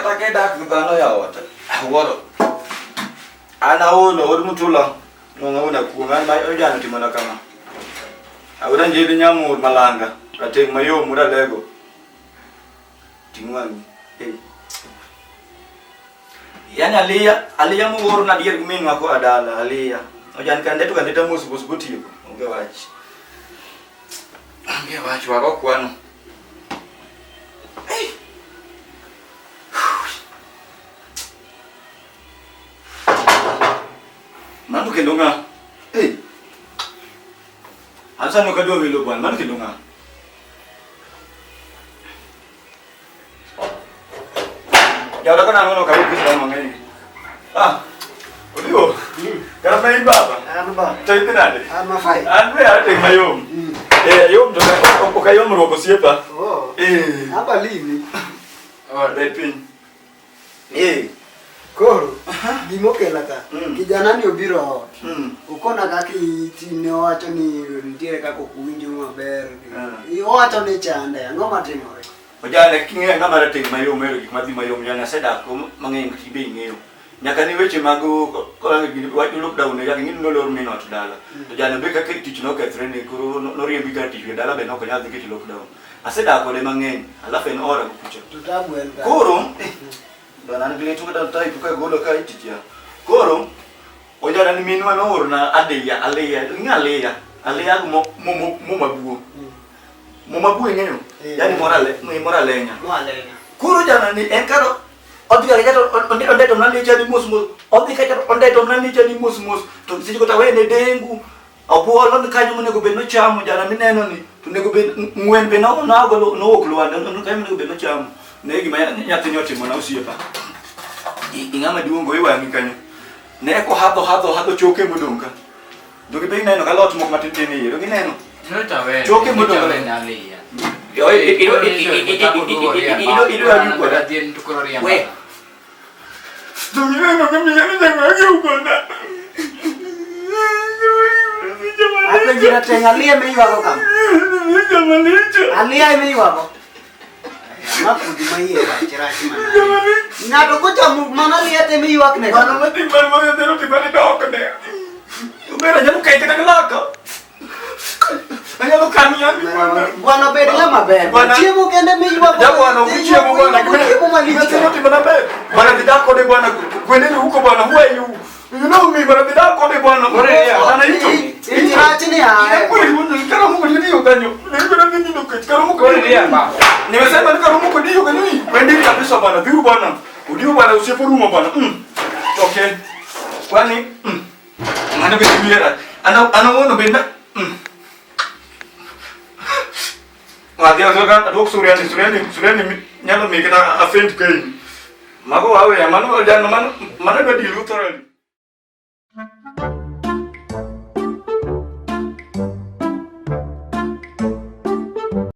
kata ke dak dhano ya wata woro ana ono od mutula ngona kuonga mai ojana timona kama awuda njeli nyamur malanga ateng mayo mura lego tingwan yani alia mugoro na dier gumin ngako adala alia ojan kan detu kan detamus bus buti ongewachi wako kwano Manu kelonga. Asa no kado velo bwan, manu kelonga. Ya udah kana ngono kabu bisa mangai. Udio. Kana main baba. Ano ba? Tay tinade. Mafai. Anwe ate mayom. Yom to ko kayom robo siepa. Oh. Hapa lini? Repin. Koro, gimokela ka. Kijana ni obiro ot. Ukona kaki tine wacho ni ntiere kako kuwinjo maber. Iwacho ni chande, ang'o matimore? Ojane kinge ngama rateng mayom ero gik madhi mayom yana sedako mang'eny tibe ing'eyo. Nyaka ni weche mag wach lockdown ya ngin no lor minot dala. Ojane be kaka tich no kethre ni koro noriembi ka tich dala be no ko nyadhi kiti lockdown. Asedako de mang'eny, alafu en ora kucho. Tutamwel ka. Koro bana ngile tu kada tai tu ka golo ka ititia. Koro ojana ni minwa no orna adeya ngaleya mo mabuo. Mo mabuo ng'eyo. Yani morale nya. Koro jana ni enkaro odhiga kato onde to nani chani musmus odhiga kato onde to nani chani musmus to siji kota wene dengu abuolo ni kanyo monego bed no chamo jana mineno ni to nego bed ngwen be no golo no oklwa no kanyo monego bed no chamo ne gima nyathi nyoti mona osiepa ingama duongo iwangi kanyo ne ko hadho choke modonga dogi be neno ka lot mok matin tin yero gineno no tawe choke modonga nalia yo ido ayuko da tien tukororia we Dungine no kami yani jangan ugona. Apa jira tenga lia me iwa ko kam. Jangan itu. Alia me iwa ko. Mapu di mai ya cira cima. Na do ko jamu mana lia te me iwa kne. Mana mati mana dero ti bani dok ne. Ubera jamu kai kita kelaka. Ayo lo kamian. Bwana bedi la maber. Chiemo kende me iwa ko. Ya bwana ukichiemo bwana. Chiemo mali. Ti bana be. Bana tidako de bwana. Kwendeni huko bwana. Who are you? You know me bana tidako de bwana. Bana hicho. Cira chini ya. Kama Mungu ndio kanyo. Ndio nini ndio kama Mungu ndio baba. Nimesema ni kama Mungu ndio kanyo. Kwendeni kabisa bwana. Dhiru bwana. Udio bwana usipuruma bwana. Okay. Kwani ana bibiera. Ana benda. Wadia zoga dok suriani nyalo mikina afent kai. Mago wawe ya manu jangan mana bedi lutoran.